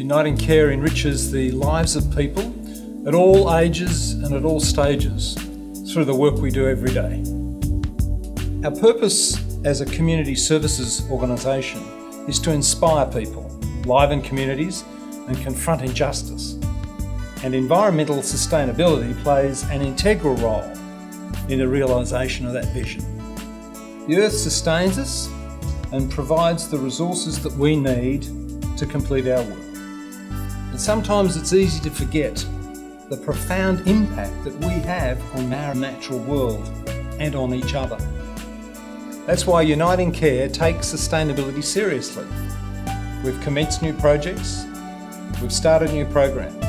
UnitingCare enriches the lives of people at all ages and at all stages through the work we do every day. Our purpose as a community services organisation is to inspire people, liven communities and confront injustice. And environmental sustainability plays an integral role in the realisation of that vision. The Earth sustains us and provides the resources that we need to complete our work. And sometimes it's easy to forget the profound impact that we have on our natural world and on each other. That's why UnitingCare takes sustainability seriously. We've commenced new projects, we've started new programs.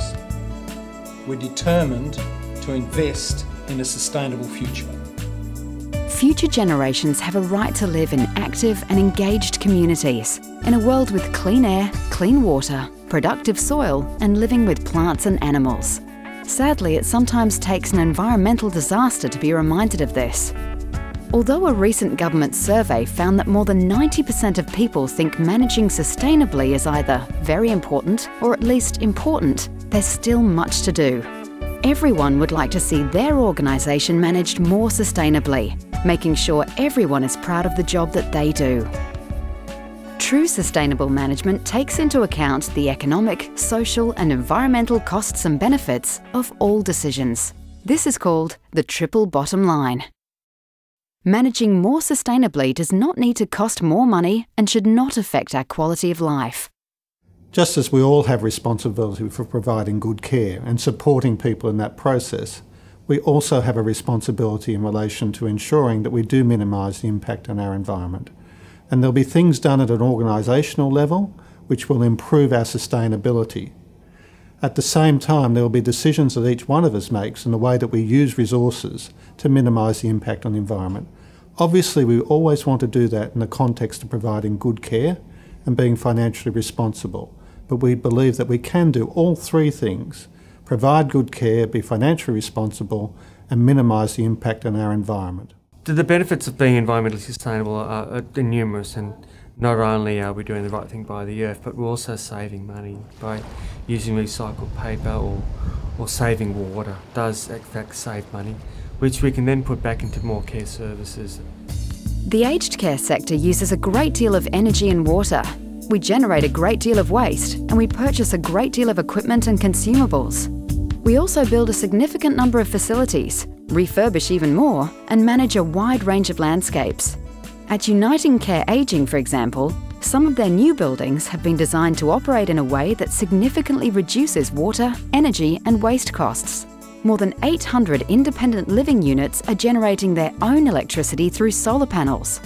We're determined to invest in a sustainable future. Future generations have a right to live in active and engaged communities, in a world with clean air, clean water, productive soil, and living with plants and animals. Sadly, it sometimes takes an environmental disaster to be reminded of this. Although a recent government survey found that more than 90% of people think managing sustainably is either very important or at least important, there's still much to do. Everyone would like to see their organisation managed more sustainably, making sure everyone is proud of the job that they do. True sustainable management takes into account the economic, social and environmental costs and benefits of all decisions. This is called the triple bottom line. Managing more sustainably does not need to cost more money and should not affect our quality of life. Just as we all have responsibility for providing good care and supporting people in that process, we also have a responsibility in relation to ensuring that we do minimise the impact on our environment. And there'll be things done at an organisational level which will improve our sustainability. At the same time, there will be decisions that each one of us makes in the way that we use resources to minimise the impact on the environment. Obviously, we always want to do that in the context of providing good care and being financially responsible. But we believe that we can do all three things: provide good care, be financially responsible, and minimise the impact on our environment. The benefits of being environmentally sustainable are numerous, and not only are we doing the right thing by the earth, but we're also saving money by using recycled paper or saving water. It does in fact save money, which we can then put back into more care services. The aged care sector uses a great deal of energy and water. We generate a great deal of waste, and we purchase a great deal of equipment and consumables. We also build a significant number of facilities, refurbish even more, and manage a wide range of landscapes. At UnitingCare Ageing, for example, some of their new buildings have been designed to operate in a way that significantly reduces water, energy and waste costs. More than 800 independent living units are generating their own electricity through solar panels.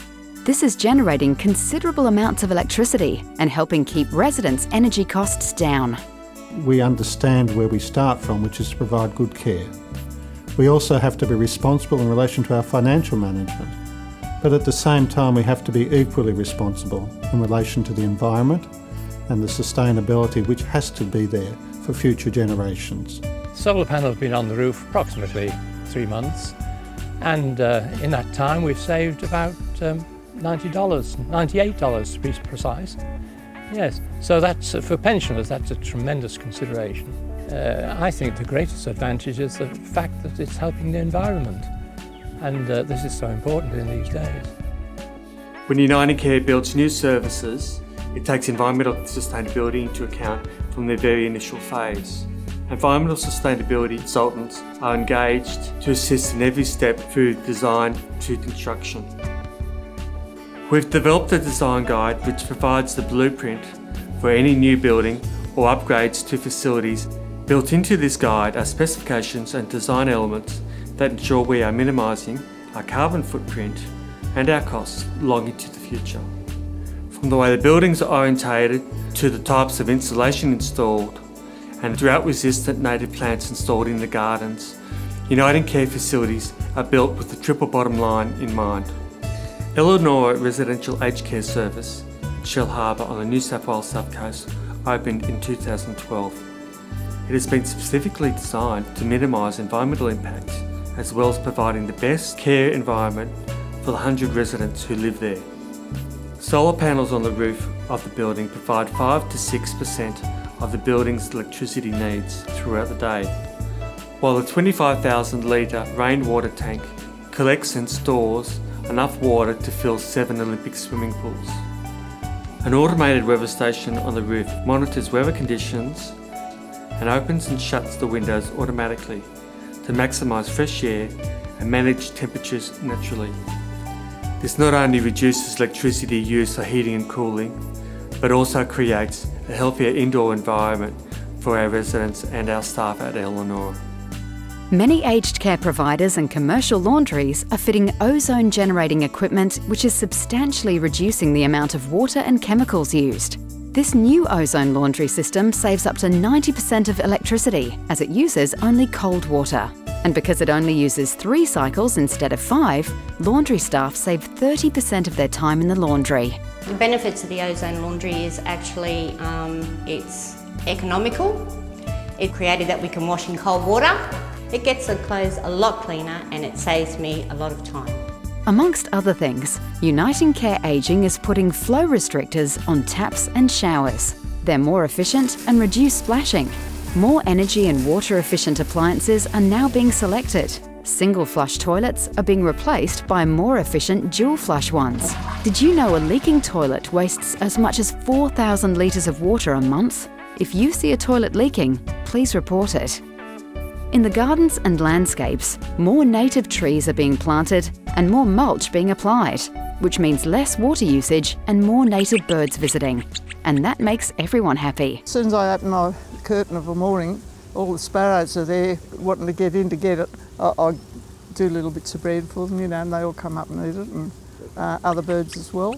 This is generating considerable amounts of electricity and helping keep residents' energy costs down. We understand where we start from, which is to provide good care. We also have to be responsible in relation to our financial management. But at the same time, we have to be equally responsible in relation to the environment and the sustainability which has to be there for future generations. Solar panels have been on the roof approximately 3 months, and in that time we've saved about $98 to be precise. Yes, so that's for pensioners, that's a tremendous consideration. I think the greatest advantage is the fact that it's helping the environment, and this is so important in these days. When UnitingCare builds new services, it takes environmental sustainability into account from the very initial phase. Environmental sustainability consultants are engaged to assist in every step through design to construction. We've developed a design guide which provides the blueprint for any new building or upgrades to facilities. Built into this guide are specifications and design elements that ensure we are minimising our carbon footprint and our costs long into the future. From the way the buildings are orientated to the types of insulation installed and drought-resistant native plants installed in the gardens, UnitingCare facilities are built with the triple bottom line in mind. Eleanor Residential Aged Care Service at Shell Harbour on the New South Wales South Coast opened in 2012. It has been specifically designed to minimise environmental impact, as well as providing the best care environment for the 100 residents who live there. Solar panels on the roof of the building provide 5 to 6% of the building's electricity needs throughout the day, while the 25,000 litre rainwater tank collects and stores enough water to fill 7 Olympic swimming pools. An automated weather station on the roof monitors weather conditions and opens and shuts the windows automatically to maximise fresh air and manage temperatures naturally. This not only reduces electricity use for heating and cooling, but also creates a healthier indoor environment for our residents and our staff at Eleanor. Many aged care providers and commercial laundries are fitting ozone generating equipment which is substantially reducing the amount of water and chemicals used. This new ozone laundry system saves up to 90% of electricity as it uses only cold water. And because it only uses 3 cycles instead of 5, laundry staff save 30% of their time in the laundry. The benefits of the ozone laundry is actually it's economical. It created that we can wash in cold water. It gets the clothes a lot cleaner and it saves me a lot of time. Amongst other things, UnitingCare Ageing is putting flow restrictors on taps and showers. They're more efficient and reduce splashing. More energy and water efficient appliances are now being selected. Single flush toilets are being replaced by more efficient dual flush ones. Did you know a leaking toilet wastes as much as 4,000 litres of water a month? If you see a toilet leaking, please report it. In the gardens and landscapes, more native trees are being planted and more mulch being applied, which means less water usage and more native birds visiting. And that makes everyone happy. As soon as I open my curtain of a morning, all the sparrows are there wanting to get in to get it. I do little bits of bread for them, and they all come up and eat it, and other birds as well.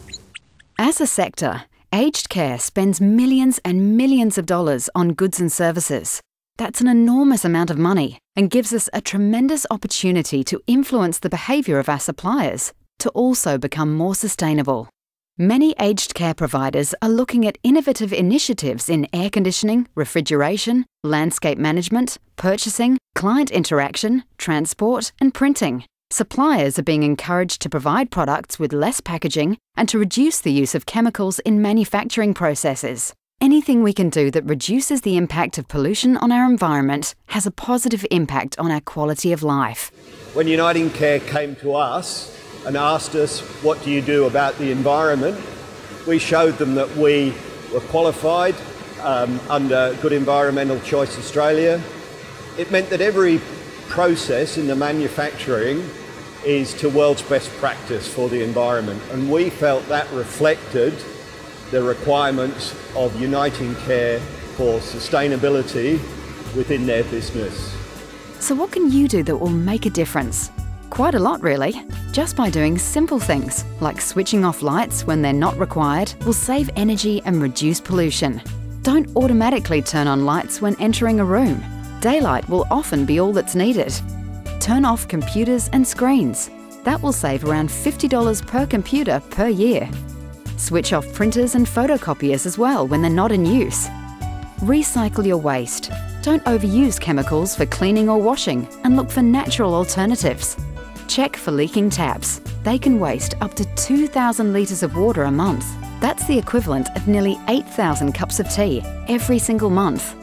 As a sector, aged care spends millions and millions of dollars on goods and services. That's an enormous amount of money and gives us a tremendous opportunity to influence the behaviour of our suppliers to also become more sustainable. Many aged care providers are looking at innovative initiatives in air conditioning, refrigeration, landscape management, purchasing, client interaction, transport and printing. Suppliers are being encouraged to provide products with less packaging and to reduce the use of chemicals in manufacturing processes. Anything we can do that reduces the impact of pollution on our environment has a positive impact on our quality of life. When UnitingCare came to us and asked us, what do you do about the environment? We showed them that we were qualified under Good Environmental Choice Australia. It meant that every process in the manufacturing is to world's best practice for the environment, and we felt that reflected the requirements of UnitingCare for sustainability within their business. So what can you do that will make a difference? Quite a lot, really. Just by doing simple things like switching off lights when they're not required will save energy and reduce pollution. Don't automatically turn on lights when entering a room. Daylight will often be all that's needed. Turn off computers and screens. That will save around $50 per computer per year. Switch off printers and photocopiers as well when they're not in use. Recycle your waste. Don't overuse chemicals for cleaning or washing and look for natural alternatives. Check for leaking taps. They can waste up to 2,000 litres of water a month. That's the equivalent of nearly 8,000 cups of tea every single month.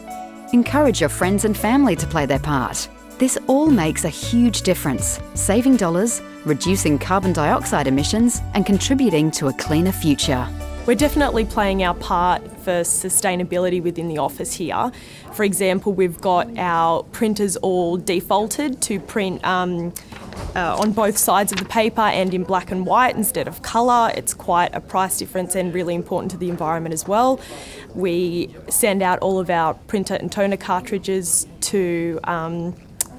Encourage your friends and family to play their part. This all makes a huge difference, saving dollars, reducing carbon dioxide emissions and contributing to a cleaner future. We're definitely playing our part for sustainability within the office here. For example, we've got our printers all defaulted to print on both sides of the paper and in black and white instead of colour. It's quite a price difference and really important to the environment as well. We send out all of our printer and toner cartridges to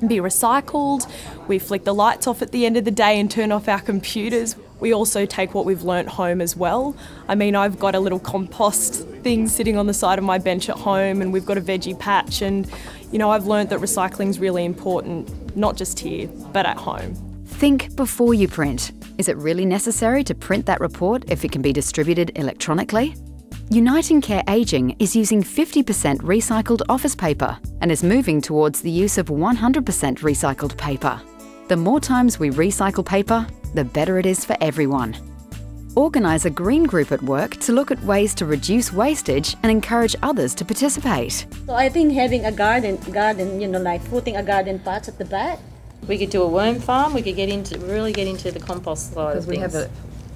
be recycled. We flick the lights off at the end of the day and turn off our computers. We also take what we've learnt home as well. I mean, I've got a little compost thing sitting on the side of my bench at home, and we've got a veggie patch, and you know, I've learnt that recycling is really important, not just here, but at home. Think before you print. Is it really necessary to print that report if it can be distributed electronically? UnitingCare Ageing is using 50% recycled office paper and is moving towards the use of 100% recycled paper. The more times we recycle paper, the better it is for everyone. organise a green group at work to look at ways to reduce wastage and encourage others to participate. So I think having a garden, like putting a garden patch at the back. We could do a worm farm. We could really get into the compost side of things. Because we have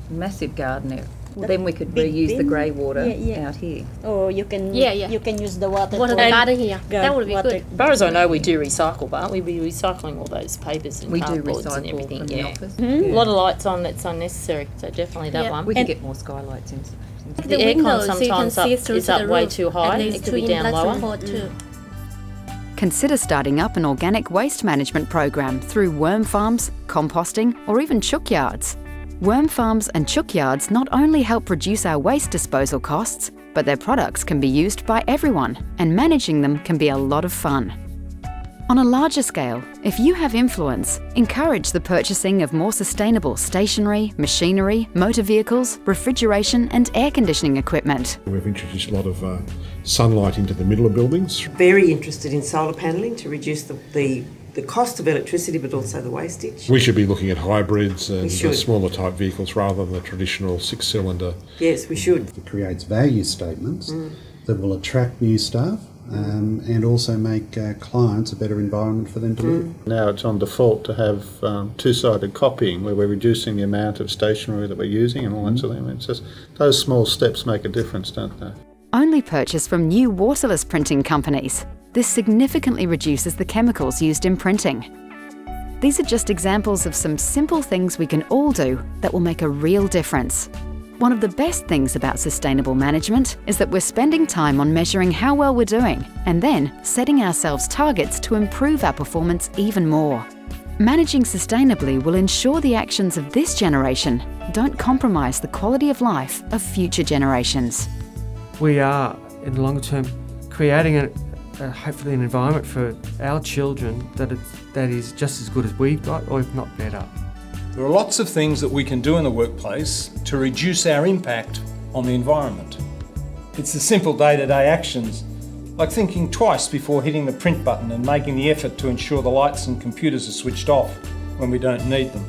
a massive garden there. Well, then we could reuse the grey water out here. Or you can you can use the water. What the garden here? That would be water. good. As far as I know, we do recycle, but aren't we? We're recycling all those papers and cardboards and everything. From the office. A lot of lights on that's unnecessary. So definitely that one. We could get more skylights in. The aircon sometimes is up way too high. It could be down lower. Consider starting up an organic waste management program through worm farms, composting, or even chook yards. Worm farms and chook yards not only help reduce our waste disposal costs, but their products can be used by everyone, and managing them can be a lot of fun. On a larger scale, if you have influence, encourage the purchasing of more sustainable stationery, machinery, motor vehicles, refrigeration and air conditioning equipment. We've introduced a lot of sunlight into the middle of buildings. Very interested in solar panelling to reduce the cost of electricity, but also the wastage. We should be looking at hybrids and smaller type vehicles rather than the traditional 6-cylinder. Yes, we should. It creates value statements that will attract new staff and also make clients a better environment for them to live in. Now it's on default to have two-sided copying where we're reducing the amount of stationery that we're using and all that sort of thing. It's just those small steps make a difference, don't they? Only purchase from new waterless printing companies. This significantly reduces the chemicals used in printing. These are just examples of some simple things we can all do that will make a real difference. One of the best things about sustainable management is that we're spending time on measuring how well we're doing and then setting ourselves targets to improve our performance even more. Managing sustainably will ensure the actions of this generation don't compromise the quality of life of future generations. We are, in the longer term, creating hopefully an environment for our children that is just as good as we've got, or if not better. There are lots of things that we can do in the workplace to reduce our impact on the environment. It's the simple day-to-day actions, like thinking twice before hitting the print button and making the effort to ensure the lights and computers are switched off when we don't need them.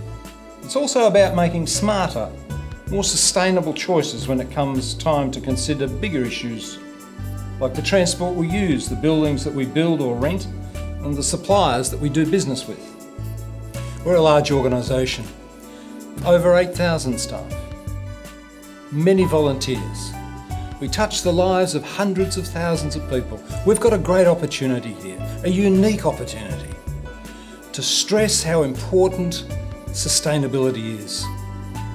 It's also about making smarter, more sustainable choices when it comes time to consider bigger issues, like the transport we use, the buildings that we build or rent, and the suppliers that we do business with. We're a large organisation, over 8,000 staff, many volunteers. We touch the lives of hundreds of thousands of people. We've got a great opportunity here, a unique opportunity, to stress how important sustainability is,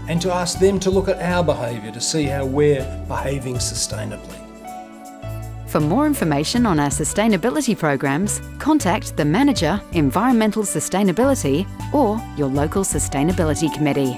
and to ask them to look at our behaviour to see how we're behaving sustainably. For more information on our sustainability programs, contact the Manager, Environmental Sustainability or your local Sustainability Committee.